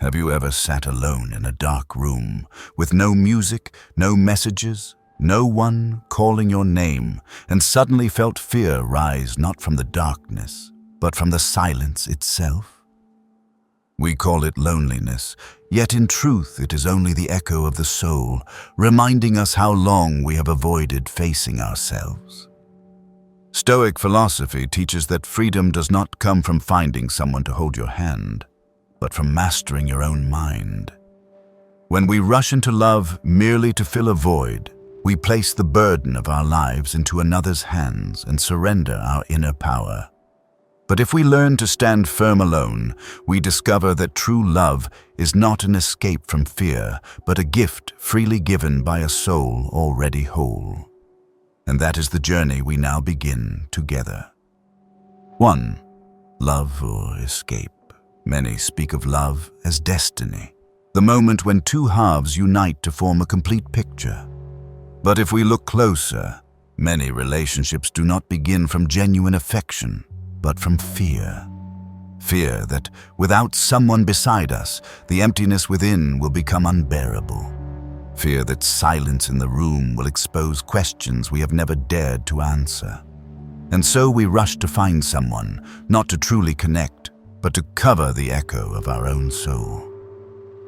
Have you ever sat alone in a dark room, with no music, no messages, no one calling your name, and suddenly felt fear rise not from the darkness, but from the silence itself? We call it loneliness, yet in truth it is only the echo of the soul, reminding us how long we have avoided facing ourselves. Stoic philosophy teaches that freedom does not come from finding someone to hold your hand, but from mastering your own mind. When we rush into love merely to fill a void, we place the burden of our lives into another's hands and surrender our inner power. But if we learn to stand firm alone, we discover that true love is not an escape from fear, but a gift freely given by a soul already whole. And that is the journey we now begin together. 1. Love or escape. Many speak of love as destiny, the moment when two halves unite to form a complete picture. But if we look closer, many relationships do not begin from genuine affection, but from fear. Fear that without someone beside us, the emptiness within will become unbearable. Fear that silence in the room will expose questions we have never dared to answer. And so we rush to find someone, not to truly connect, but to cover the echo of our own soul.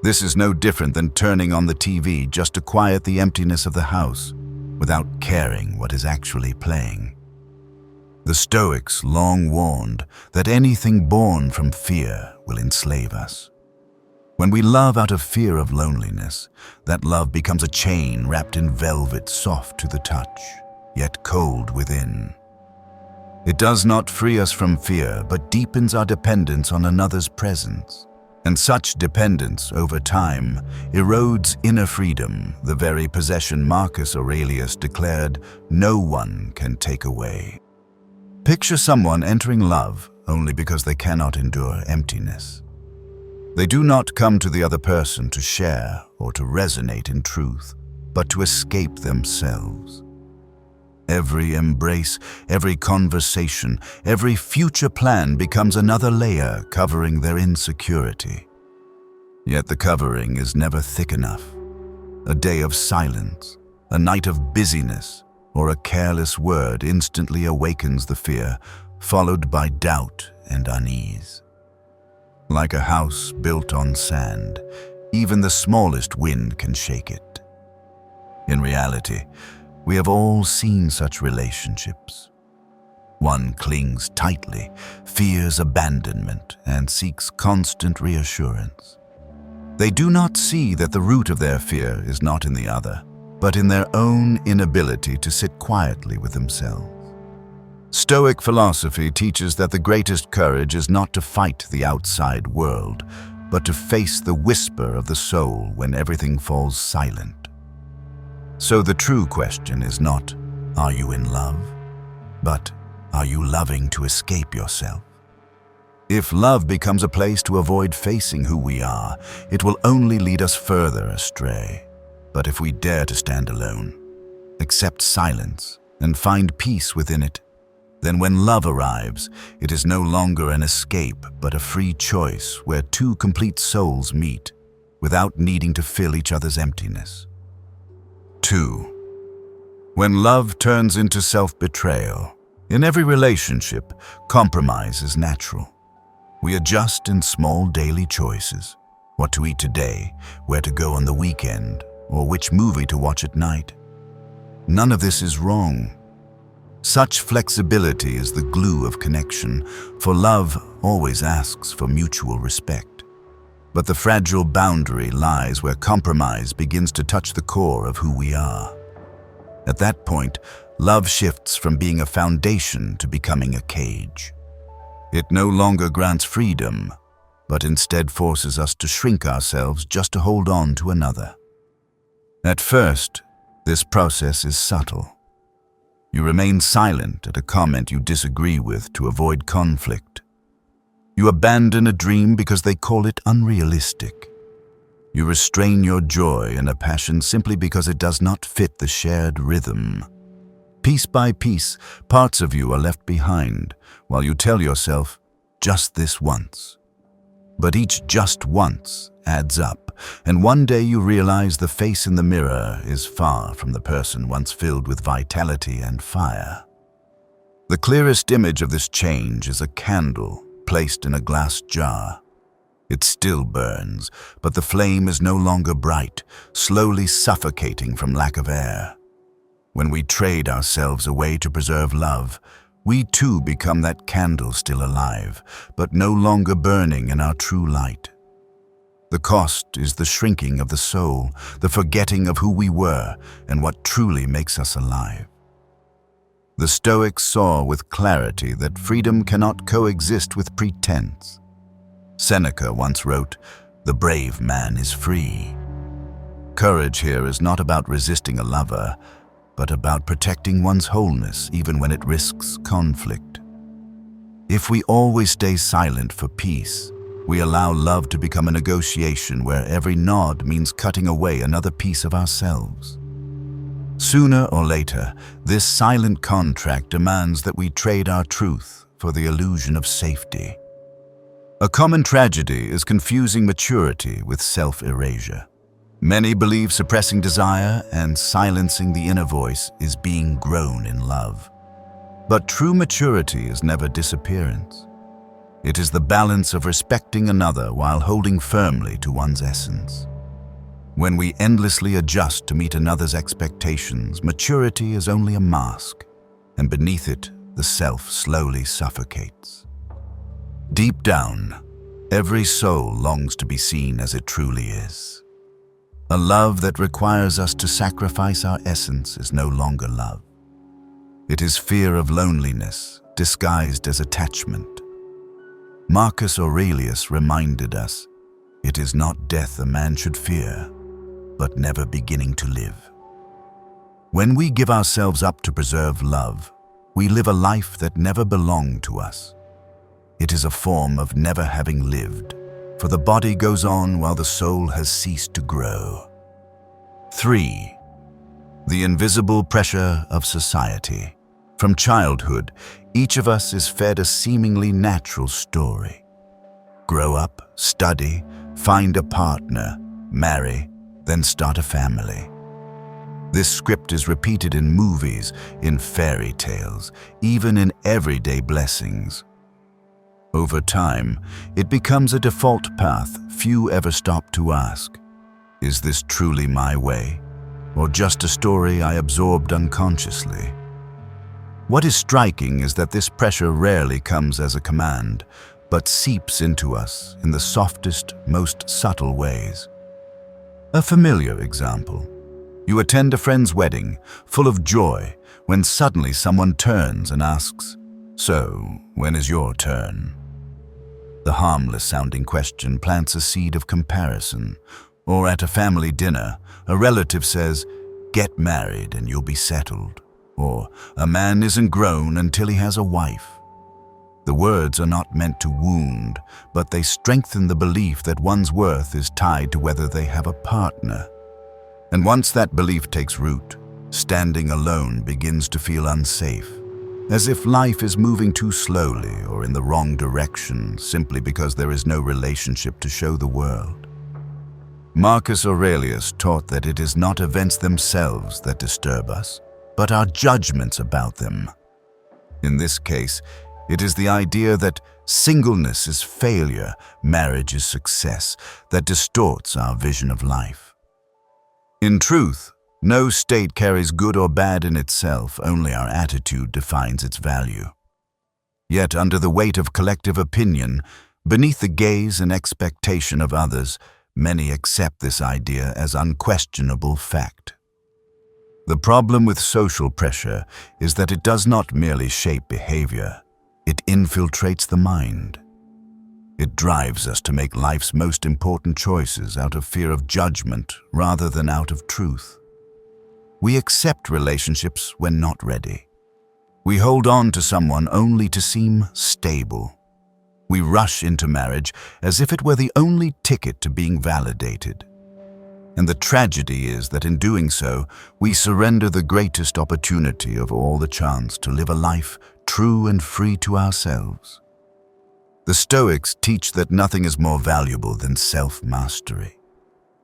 This is no different than turning on the TV just to quiet the emptiness of the house, without caring what is actually playing. The Stoics long warned that anything born from fear will enslave us. When we love out of fear of loneliness, that love becomes a chain wrapped in velvet, soft to the touch, yet cold within. It does not free us from fear, but deepens our dependence on another's presence. And such dependence, over time, erodes inner freedom, the very possession Marcus Aurelius declared no one can take away. Picture someone entering love only because they cannot endure emptiness. They do not come to the other person to share or to resonate in truth, but to escape themselves. Every embrace, every conversation, every future plan becomes another layer covering their insecurity. Yet the covering is never thick enough. A day of silence, a night of busyness, or a careless word instantly awakens the fear, followed by doubt and unease. Like a house built on sand, even the smallest wind can shake it. In reality, we have all seen such relationships. One clings tightly, fears abandonment, and seeks constant reassurance. They do not see that the root of their fear is not in the other, but in their own inability to sit quietly with themselves. Stoic philosophy teaches that the greatest courage is not to fight the outside world, but to face the whisper of the soul when everything falls silent. So the true question is not, are you in love? But, are you loving to escape yourself? If love becomes a place to avoid facing who we are, it will only lead us further astray. But if we dare to stand alone, accept silence, and find peace within it, then when love arrives, it is no longer an escape but a free choice where two complete souls meet, without needing to fill each other's emptiness. 2. When love turns into self-betrayal. In every relationship, compromise is natural. We adjust in small daily choices: what to eat today, where to go on the weekend, or which movie to watch at night. None of this is wrong. Such flexibility is the glue of connection, for love always asks for mutual respect. But the fragile boundary lies where compromise begins to touch the core of who we are. At that point, love shifts from being a foundation to becoming a cage. It no longer grants freedom, but instead forces us to shrink ourselves just to hold on to another. At first, this process is subtle. You remain silent at a comment you disagree with to avoid conflict. You abandon a dream because they call it unrealistic. You restrain your joy and a passion simply because it does not fit the shared rhythm. Piece by piece, parts of you are left behind, while you tell yourself, just this once. But each just once adds up, and one day you realize the face in the mirror is far from the person once filled with vitality and fire. The clearest image of this change is a candle placed in a glass jar. It still burns, but the flame is no longer bright, slowly suffocating from lack of air. When we trade ourselves away to preserve love, we too become that candle still alive, but no longer burning in our true light. The cost is the shrinking of the soul, the forgetting of who we were and what truly makes us alive. The Stoics saw with clarity that freedom cannot coexist with pretense. Seneca once wrote, "The brave man is free." Courage here is not about resisting a lover, but about protecting one's wholeness even when it risks conflict. If we always stay silent for peace, we allow love to become a negotiation where every nod means cutting away another piece of ourselves. Sooner or later, this silent contract demands that we trade our truth for the illusion of safety. A common tragedy is confusing maturity with self-erasure. Many believe suppressing desire and silencing the inner voice is being grown in love. But true maturity is never disappearance. It is the balance of respecting another while holding firmly to one's essence. When we endlessly adjust to meet another's expectations, maturity is only a mask, and beneath it, the self slowly suffocates. Deep down, every soul longs to be seen as it truly is. A love that requires us to sacrifice our essence is no longer love. It is fear of loneliness, disguised as attachment. Marcus Aurelius reminded us, "It is not death a man should fear, but never beginning to live." When we give ourselves up to preserve love, we live a life that never belonged to us. It is a form of never having lived, for the body goes on while the soul has ceased to grow. 3. The invisible pressure of society. From childhood, each of us is fed a seemingly natural story. Grow up, study, find a partner, marry, then start a family. This script is repeated in movies, in fairy tales, even in everyday blessings. Over time, it becomes a default path few ever stop to ask, "Is this truly my way, or just a story I absorbed unconsciously?" What is striking is that this pressure rarely comes as a command, but seeps into us in the softest, most subtle ways. A familiar example. You attend a friend's wedding, full of joy, when suddenly someone turns and asks, "So, when is your turn?" The harmless-sounding question plants a seed of comparison. Or at a family dinner, a relative says, "Get married and you'll be settled." Or, "A man isn't grown until he has a wife." The words are not meant to wound, but they strengthen the belief that one's worth is tied to whether they have a partner. And once that belief takes root, standing alone begins to feel unsafe, as if life is moving too slowly or in the wrong direction simply because there is no relationship to show the world. Marcus Aurelius taught that it is not events themselves that disturb us, but our judgments about them. In this case, it is the idea that singleness is failure, marriage is success, that distorts our vision of life. In truth, no state carries good or bad in itself, only our attitude defines its value. Yet under the weight of collective opinion, beneath the gaze and expectation of others, many accept this idea as unquestionable fact. The problem with social pressure is that it does not merely shape behavior, it infiltrates the mind. It drives us to make life's most important choices out of fear of judgment rather than out of truth. We accept relationships when not ready. We hold on to someone only to seem stable. We rush into marriage as if it were the only ticket to being validated. And the tragedy is that in doing so, we surrender the greatest opportunity of all the chance to live a life true and free to ourselves. The Stoics teach that nothing is more valuable than self-mastery.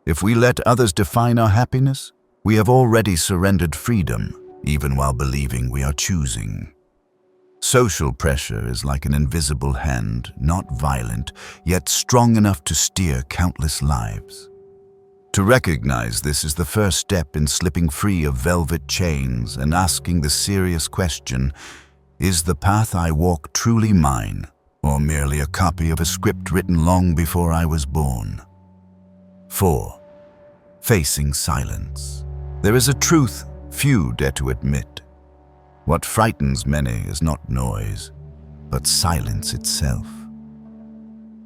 If we let others define our happiness, we have already surrendered freedom, even while believing we are choosing. Social pressure is like an invisible hand, not violent, yet strong enough to steer countless lives. To recognize this is the first step in slipping free of velvet chains and asking the serious question, is the path I walk truly mine, or merely a copy of a script written long before I was born? 4. Facing silence. There is a truth few dare to admit. What frightens many is not noise, but silence itself.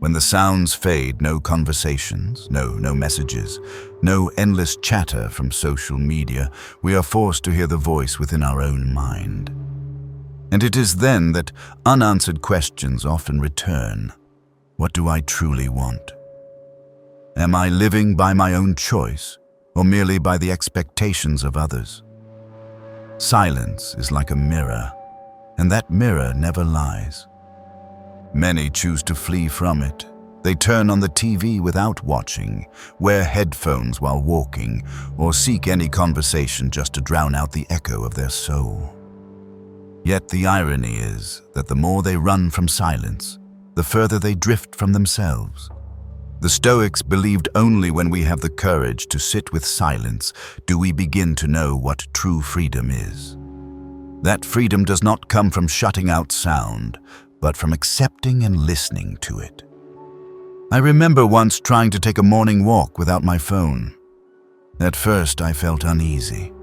When the sounds fade, no conversations, no messages, no endless chatter from social media, we are forced to hear the voice within our own mind. And it is then that unanswered questions often return. What do I truly want? Am I living by my own choice, or merely by the expectations of others? Silence is like a mirror, and that mirror never lies. Many choose to flee from it. They turn on the TV without watching, wear headphones while walking, or seek any conversation just to drown out the echo of their soul. Yet the irony is that the more they run from silence, the further they drift from themselves. The Stoics believed only when we have the courage to sit with silence do we begin to know what true freedom is. That freedom does not come from shutting out sound, but from accepting and listening to it. I remember once trying to take a morning walk without my phone. At first I felt uneasy,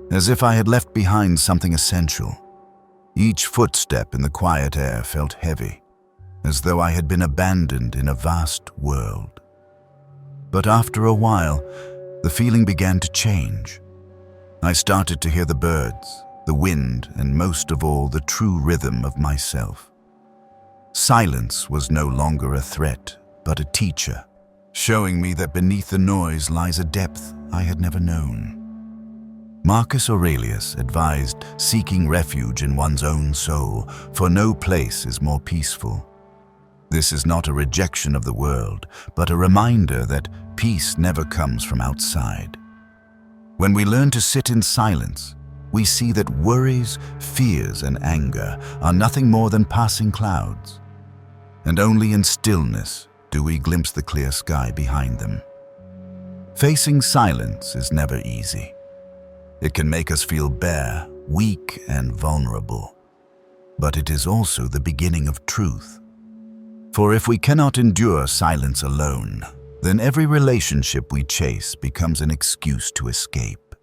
as if I had left behind something essential. Each footstep in the quiet air felt heavy, as though I had been abandoned in a vast world. But after a while, the feeling began to change. I started to hear the birds, the wind, and most of all, the true rhythm of myself. Silence was no longer a threat, but a teacher, showing me that beneath the noise lies a depth I had never known. Marcus Aurelius advised seeking refuge in one's own soul, for no place is more peaceful. This is not a rejection of the world, but a reminder that peace never comes from outside. When we learn to sit in silence, we see that worries, fears, and anger are nothing more than passing clouds. And only in stillness do we glimpse the clear sky behind them. Facing silence is never easy. It can make us feel bare, weak, and vulnerable. But it is also the beginning of truth. For if we cannot endure silence alone, then every relationship we chase becomes an excuse to escape.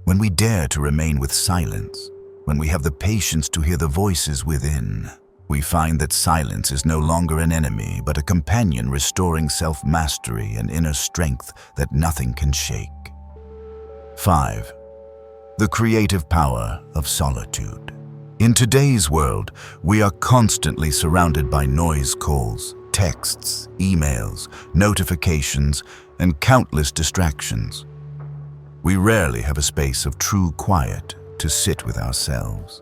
When we dare to remain with silence, when we have the patience to hear the voices within, we find that silence is no longer an enemy, but a companion restoring self-mastery and inner strength that nothing can shake. 5. The creative power of solitude. In today's world, we are constantly surrounded by noise calls, texts, emails, notifications, and countless distractions. We rarely have a space of true quiet to sit with ourselves.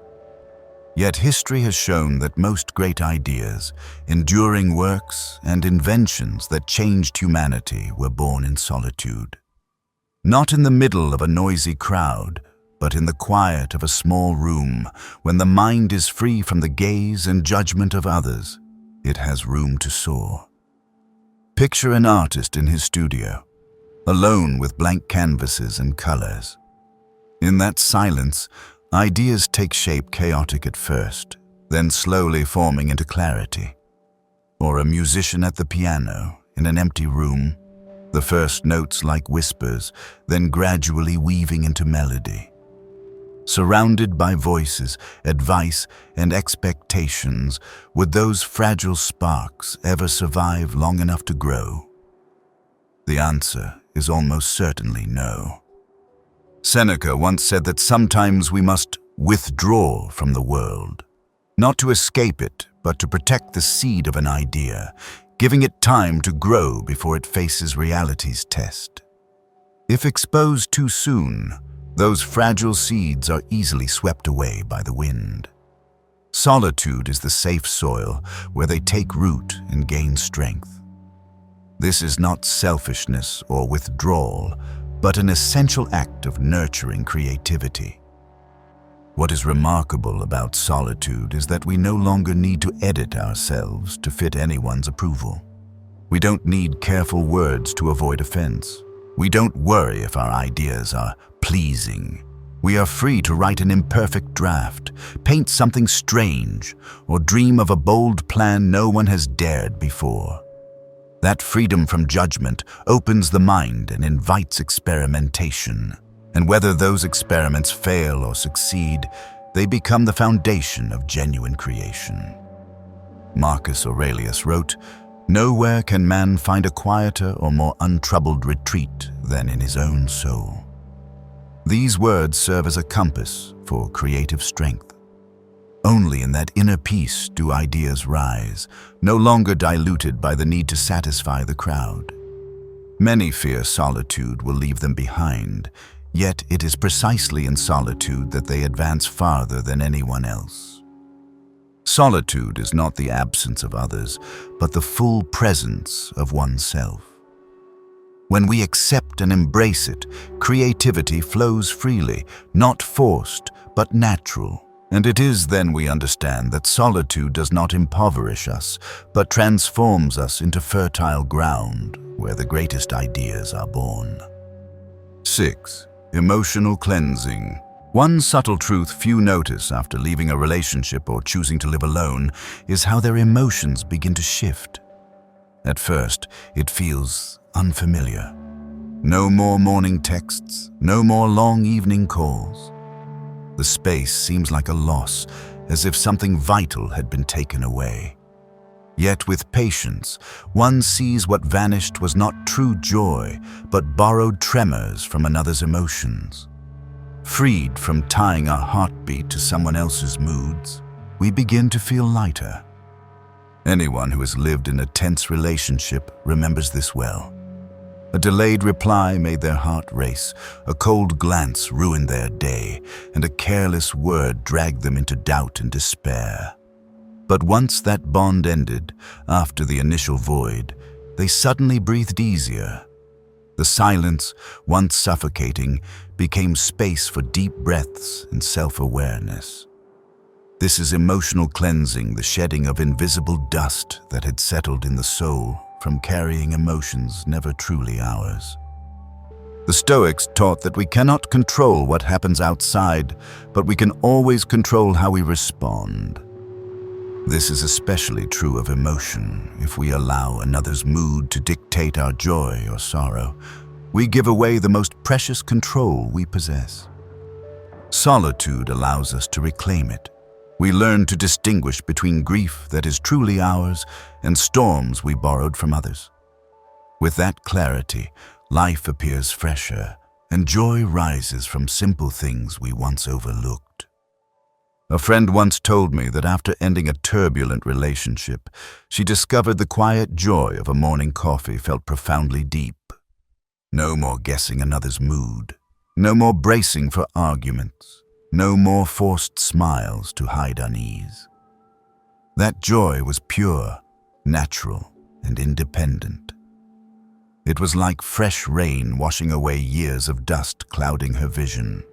Yet history has shown that most great ideas, enduring works, and inventions that changed humanity were born in solitude. Not in the middle of a noisy crowd, but in the quiet of a small room, when the mind is free from the gaze and judgment of others, it has room to soar. Picture an artist in his studio, alone with blank canvases and colors. In that silence, ideas take shape chaotic at first, then slowly forming into clarity. Or a musician at the piano, in an empty room, the first notes like whispers, then gradually weaving into melody. Surrounded by voices, advice, and expectations, would those fragile sparks ever survive long enough to grow? The answer is almost certainly no. Seneca once said that sometimes we must withdraw from the world, not to escape it, but to protect the seed of an idea, giving it time to grow before it faces reality's test. If exposed too soon, those fragile seeds are easily swept away by the wind. Solitude is the safe soil where they take root and gain strength. This is not selfishness or withdrawal, but an essential act of nurturing creativity. What is remarkable about solitude is that we no longer need to edit ourselves to fit anyone's approval. We don't need careful words to avoid offense. We don't worry if our ideas are pleasing. We are free to write an imperfect draft, paint something strange, or dream of a bold plan no one has dared before. That freedom from judgment opens the mind and invites experimentation. And whether those experiments fail or succeed, they become the foundation of genuine creation. Marcus Aurelius wrote, "Nowhere can man find a quieter or more untroubled retreat than in his own soul." These words serve as a compass for creative strength. Only in that inner peace do ideas rise, no longer diluted by the need to satisfy the crowd. Many fear solitude will leave them behind, yet it is precisely in solitude that they advance farther than anyone else. Solitude is not the absence of others, but the full presence of oneself. When we accept and embrace it, creativity flows freely, not forced, but natural. And it is then we understand that solitude does not impoverish us, but transforms us into fertile ground where the greatest ideas are born. 6. Emotional cleansing. One subtle truth few notice after leaving a relationship or choosing to live alone is how their emotions begin to shift. At first, it feels unfamiliar. No more morning texts, no more long evening calls. The space seems like a loss, as if something vital had been taken away. Yet with patience, one sees what vanished was not true joy, but borrowed tremors from another's emotions. Freed from tying our heartbeat to someone else's moods, we begin to feel lighter. Anyone who has lived in a tense relationship remembers this well. A delayed reply made their heart race, a cold glance ruined their day, and a careless word dragged them into doubt and despair. But once that bond ended, after the initial void, they suddenly breathed easier. The silence, once suffocating, became space for deep breaths and self-awareness. This is emotional cleansing, the shedding of invisible dust that had settled in the soul from carrying emotions never truly ours. The Stoics taught that we cannot control what happens outside, but we can always control how we respond. This is especially true of emotion. If we allow another's mood to dictate our joy or sorrow, we give away the most precious control we possess. Solitude allows us to reclaim it. We learn to distinguish between grief that is truly ours and storms we borrowed from others. With that clarity, life appears fresher, and joy rises from simple things we once overlooked. A friend once told me that after ending a turbulent relationship, she discovered the quiet joy of a morning coffee felt profoundly deep. No more guessing another's mood, no more bracing for arguments, no more forced smiles to hide unease. That joy was pure, natural, and independent. It was like fresh rain washing away years of dust clouding her vision.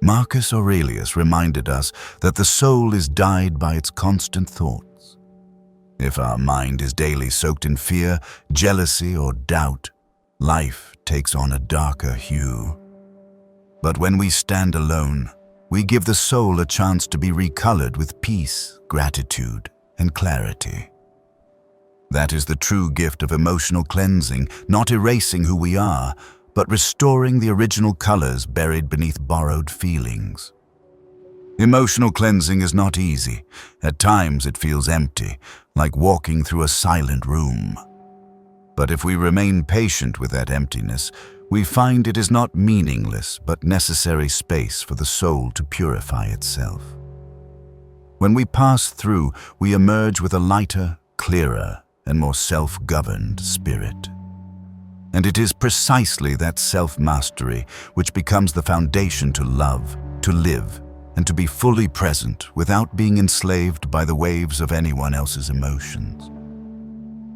Marcus Aurelius reminded us that the soul is dyed by its constant thoughts. If our mind is daily soaked in fear, jealousy, or doubt, life takes on a darker hue. But when we stand alone, we give the soul a chance to be recolored with peace, gratitude, and clarity. That is the true gift of emotional cleansing, not erasing who we are, but restoring the original colors buried beneath borrowed feelings. Emotional cleansing is not easy. At times it feels empty, like walking through a silent room. But if we remain patient with that emptiness, we find it is not meaningless but necessary space for the soul to purify itself. When we pass through, we emerge with a lighter, clearer, and more self-governed spirit. And it is precisely that self-mastery which becomes the foundation to love, to live, and to be fully present without being enslaved by the waves of anyone else's emotions.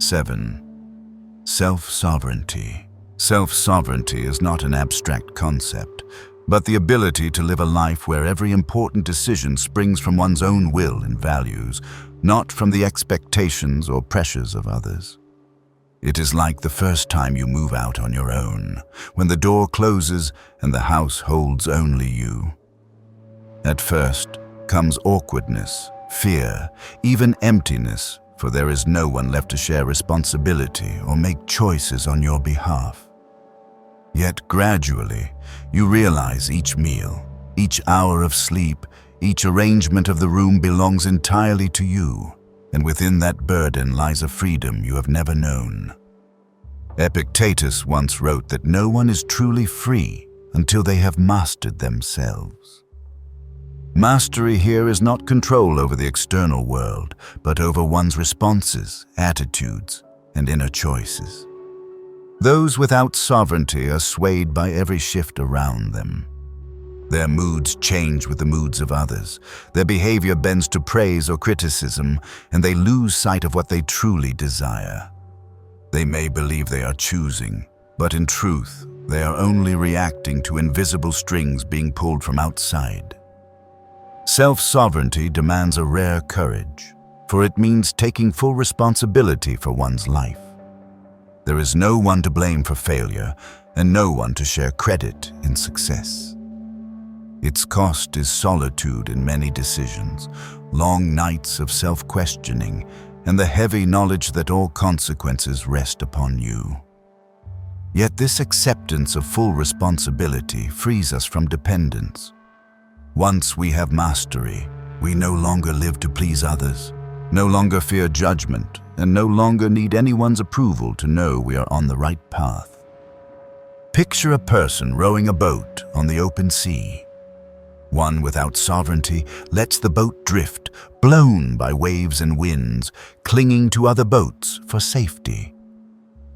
7. Self-sovereignty. Self-sovereignty is not an abstract concept, but the ability to live a life where every important decision springs from one's own will and values, not from the expectations or pressures of others. It is like the first time you move out on your own, when the door closes and the house holds only you. At first comes awkwardness, fear, even emptiness, for there is no one left to share responsibility or make choices on your behalf. Yet gradually, you realize each meal, each hour of sleep, each arrangement of the room belongs entirely to you, and within that burden lies a freedom you have never known. Epictetus once wrote that no one is truly free until they have mastered themselves. Mastery here is not control over the external world, but over one's responses, attitudes, and inner choices. Those without sovereignty are swayed by every shift around them. Their moods change with the moods of others. Their behavior bends to praise or criticism, and they lose sight of what they truly desire. They may believe they are choosing, but in truth, they are only reacting to invisible strings being pulled from outside. Self-sovereignty demands a rare courage, for it means taking full responsibility for one's life. There is no one to blame for failure, and no one to share credit in success. Its cost is solitude in many decisions, long nights of self-questioning, and the heavy knowledge that all consequences rest upon you. Yet this acceptance of full responsibility frees us from dependence. Once we have mastery, we no longer live to please others, no longer fear judgment, and no longer need anyone's approval to know we are on the right path. Picture a person rowing a boat on the open sea. One without sovereignty lets the boat drift, blown by waves and winds, clinging to other boats for safety.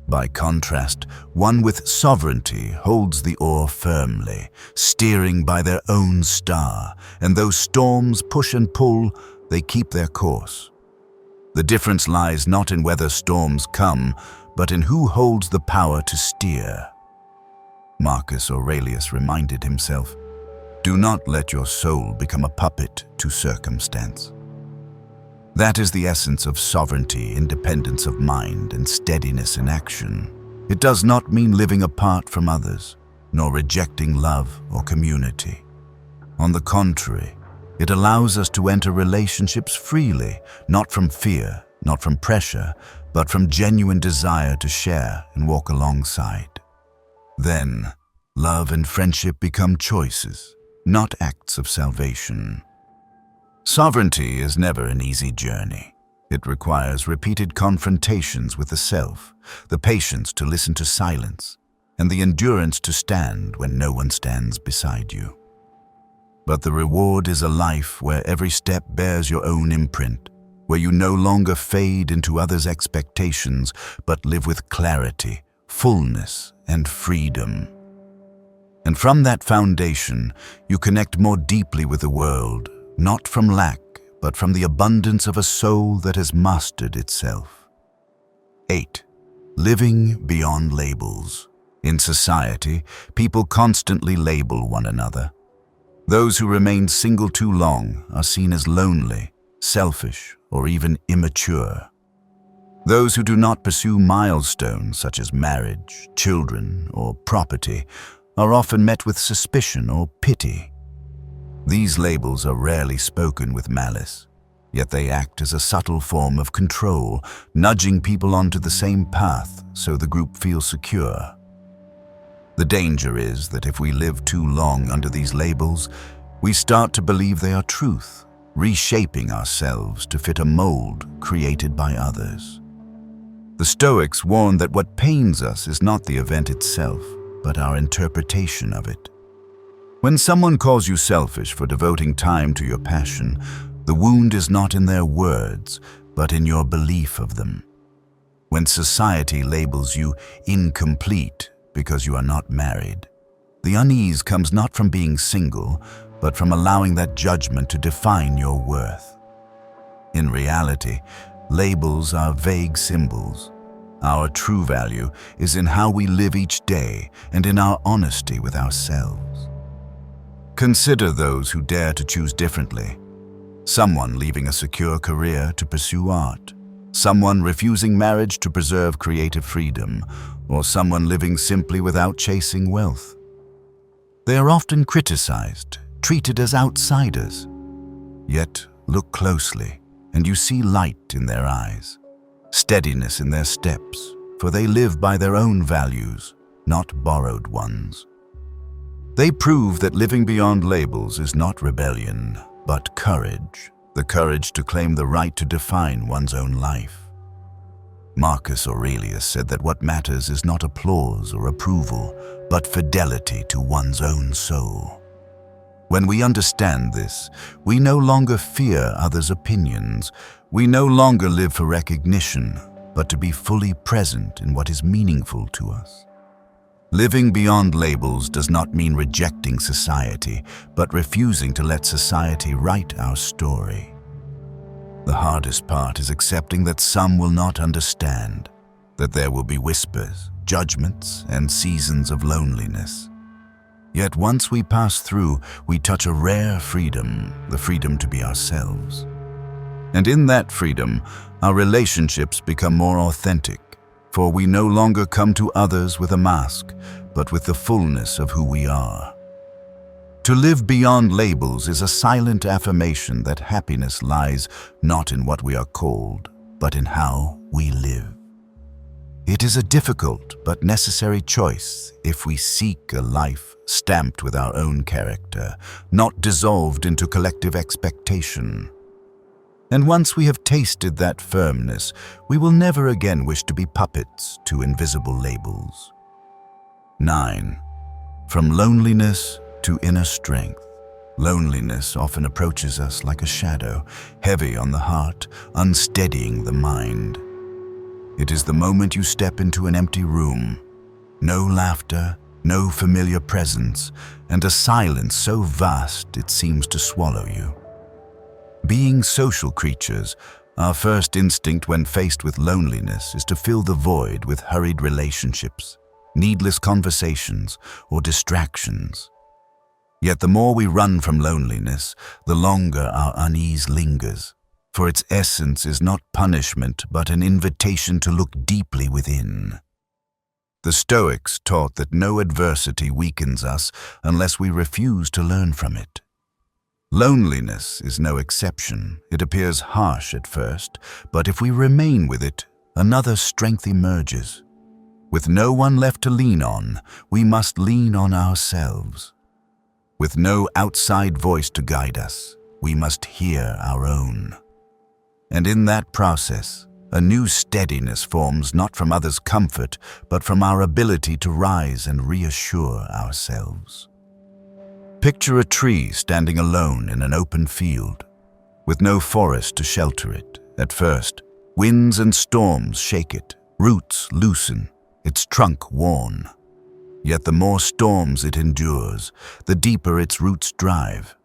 By contrast, one with sovereignty holds the oar firmly, steering by their own star, and though storms push and pull, they keep their course. The difference lies not in whether storms come, but in who holds the power to steer. Marcus Aurelius reminded himself, "Do not let your soul become a puppet to circumstance." That is the essence of sovereignty, independence of mind, and steadiness in action. It does not mean living apart from others, nor rejecting love or community. On the contrary, it allows us to enter relationships freely, not from fear, not from pressure, but from genuine desire to share and walk alongside. Then, love and friendship become choices, not acts of salvation. Sovereignty is never an easy journey. It requires repeated confrontations with the self, the patience to listen to silence, and the endurance to stand when no one stands beside you. But the reward is a life where every step bears your own imprint, where you no longer fade into others' expectations, but live with clarity, fullness, and freedom. And from that foundation, you connect more deeply with the world, not from lack, but from the abundance of a soul that has mastered itself. 8. Living beyond labels. In society, people constantly label one another. Those who remain single too long are seen as lonely, selfish, or even immature. Those who do not pursue milestones such as marriage, children, or property are often met with suspicion or pity. These labels are rarely spoken with malice, yet they act as a subtle form of control, nudging people onto the same path so the group feels secure. The danger is that if we live too long under these labels, we start to believe they are truth, reshaping ourselves to fit a mold created by others. The Stoics warn that what pains us is not the event itself, but our interpretation of it. When someone calls you selfish for devoting time to your passion, the wound is not in their words, but in your belief of them. When society labels you incomplete because you are not married, the unease comes not from being single, but from allowing that judgment to define your worth. In reality, labels are vague symbols. Our true value is in how we live each day and in our honesty with ourselves. Consider those who dare to choose differently. Someone leaving a secure career to pursue art. Someone refusing marriage to preserve creative freedom, or someone living simply without chasing wealth. They are often criticized, treated as outsiders. Yet look closely, and you see light in their eyes, steadiness in their steps, for they live by their own values, not borrowed ones. They prove that living beyond labels is not rebellion, but courage, the courage to claim the right to define one's own life. Marcus Aurelius said that what matters is not applause or approval, but fidelity to one's own soul. When we understand this, we no longer fear others' opinions. We no longer live for recognition, but to be fully present in what is meaningful to us. Living beyond labels does not mean rejecting society, but refusing to let society write our story. The hardest part is accepting that some will not understand, that there will be whispers, judgments, and seasons of loneliness. Yet once we pass through, we touch a rare freedom, the freedom to be ourselves. And in that freedom, our relationships become more authentic, for we no longer come to others with a mask, but with the fullness of who we are. To live beyond labels is a silent affirmation that happiness lies not in what we are called, but in how we live. It is a difficult but necessary choice if we seek a life stamped with our own character, not dissolved into collective expectation. And once we have tasted that firmness, we will never again wish to be puppets to invisible labels. 9. From loneliness to inner strength. Loneliness often approaches us like a shadow, heavy on the heart, unsteadying the mind. It is the moment you step into an empty room. No laughter, no familiar presence, and a silence so vast it seems to swallow you. Being social creatures, our first instinct when faced with loneliness is to fill the void with hurried relationships, needless conversations, or distractions. Yet the more we run from loneliness, the longer our unease lingers, for its essence is not punishment but an invitation to look deeply within. The Stoics taught that no adversity weakens us unless we refuse to learn from it. Loneliness is no exception. It appears harsh at first, but if we remain with it, another strength emerges. With no one left to lean on, we must lean on ourselves. With no outside voice to guide us, we must hear our own. And in that process, a new steadiness forms not from others' comfort, but from our ability to rise and reassure ourselves. Picture a tree standing alone in an open field, with no forest to shelter it. At first, winds and storms shake it, roots loosen, its trunk worn. Yet the more storms it endures, the deeper its roots drive,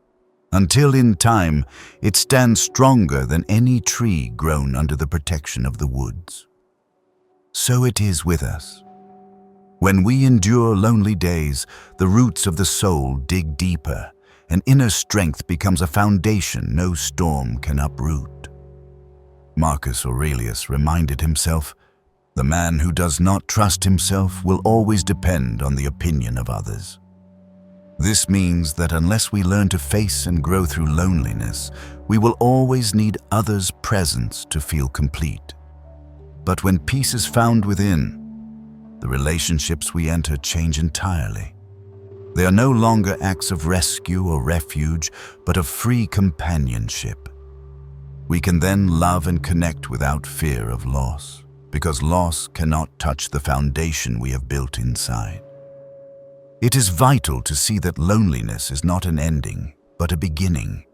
until in time it stands stronger than any tree grown under the protection of the woods. So it is with us. When we endure lonely days, the roots of the soul dig deeper, and inner strength becomes a foundation no storm can uproot. Marcus Aurelius reminded himself, "The man who does not trust himself will always depend on the opinion of others." This means that unless we learn to face and grow through loneliness, we will always need others' presence to feel complete. But when peace is found within, the relationships we enter change entirely. They are no longer acts of rescue or refuge, but of free companionship. We can then love and connect without fear of loss, because loss cannot touch the foundation we have built inside. It is vital to see that loneliness is not an ending, but a beginning.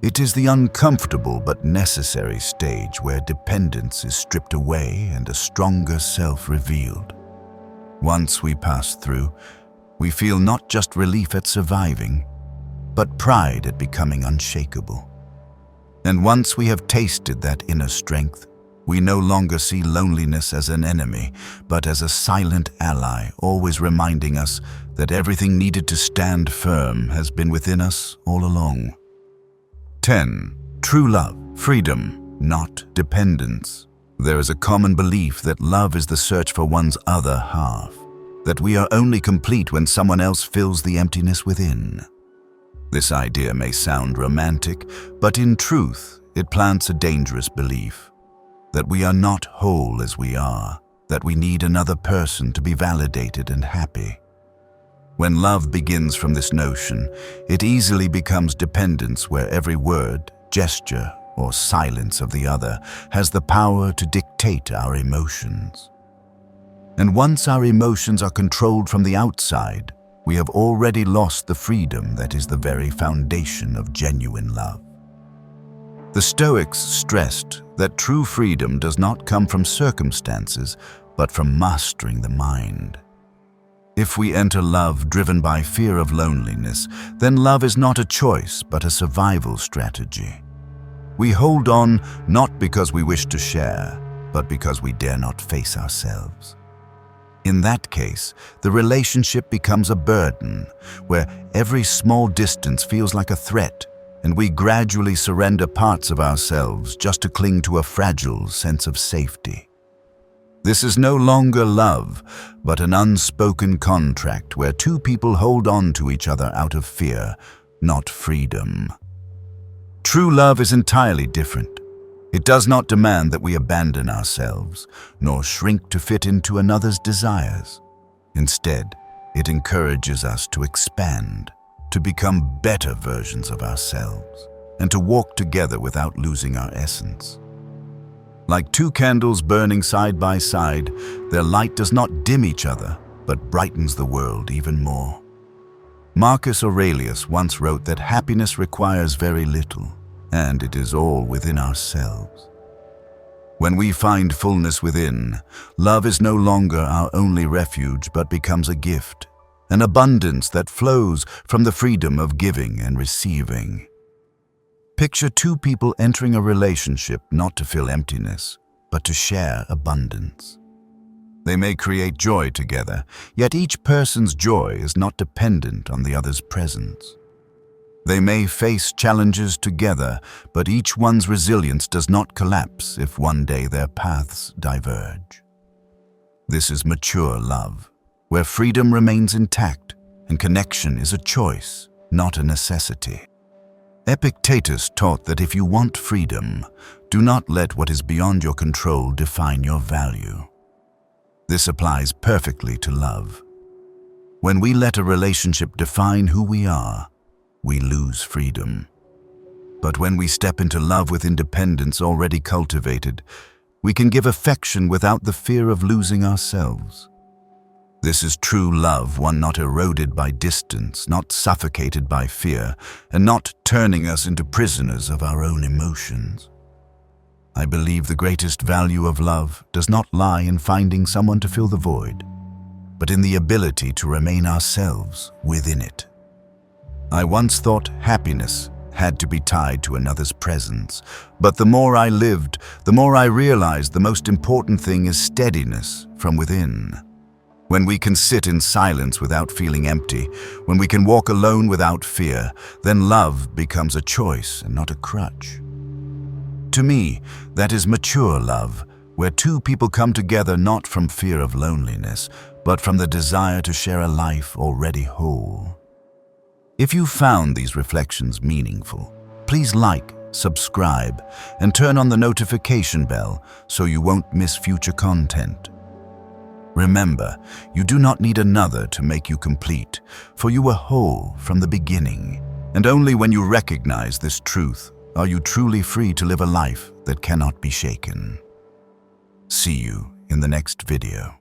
It is the uncomfortable but necessary stage where dependence is stripped away and a stronger self revealed. Once we pass through, we feel not just relief at surviving, but pride at becoming unshakable. And once we have tasted that inner strength, we no longer see loneliness as an enemy, but as a silent ally, always reminding us that everything needed to stand firm has been within us all along. 10. True love, freedom, not dependence. There is a common belief that love is the search for one's other half, that we are only complete when someone else fills the emptiness within. This idea may sound romantic, but in truth, it plants a dangerous belief that we are not whole as we are, that we need another person to be validated and happy. When love begins from this notion, it easily becomes dependence, where every word, gesture, or silence of the other has the power to dictate our emotions. And once our emotions are controlled from the outside, we have already lost the freedom that is the very foundation of genuine love. The Stoics stressed that true freedom does not come from circumstances, but from mastering the mind. If we enter love driven by fear of loneliness, then love is not a choice, but a survival strategy. We hold on not because we wish to share, but because we dare not face ourselves. In that case, the relationship becomes a burden, where every small distance feels like a threat, and we gradually surrender parts of ourselves just to cling to a fragile sense of safety. This is no longer love, but an unspoken contract where two people hold on to each other out of fear, not freedom. True love is entirely different. It does not demand that we abandon ourselves, nor shrink to fit into another's desires. Instead, it encourages us to expand, to become better versions of ourselves, and to walk together without losing our essence. Like two candles burning side by side, their light does not dim each other, but brightens the world even more. Marcus Aurelius once wrote that happiness requires very little, and it is all within ourselves. When we find fullness within, love is no longer our only refuge, but becomes a gift, an abundance that flows from the freedom of giving and receiving. Picture two people entering a relationship not to fill emptiness, but to share abundance. They may create joy together, yet each person's joy is not dependent on the other's presence. They may face challenges together, but each one's resilience does not collapse if one day their paths diverge. This is mature love, where freedom remains intact and connection is a choice, not a necessity. Epictetus taught that if you want freedom, do not let what is beyond your control define your value. This applies perfectly to love. When we let a relationship define who we are, we lose freedom. But when we step into love with independence already cultivated, we can give affection without the fear of losing ourselves. This is true love, one not eroded by distance, not suffocated by fear, and not turning us into prisoners of our own emotions. I believe the greatest value of love does not lie in finding someone to fill the void, but in the ability to remain ourselves within it. I once thought happiness had to be tied to another's presence, but the more I lived, the more I realized the most important thing is steadiness from within. When we can sit in silence without feeling empty, when we can walk alone without fear, then love becomes a choice and not a crutch. To me, that is mature love, where two people come together not from fear of loneliness, but from the desire to share a life already whole. If you found these reflections meaningful, please like, subscribe, and turn on the notification bell so you won't miss future content. Remember, you do not need another to make you complete, for you were whole from the beginning. And only when you recognize this truth are you truly free to live a life that cannot be shaken. See you in the next video.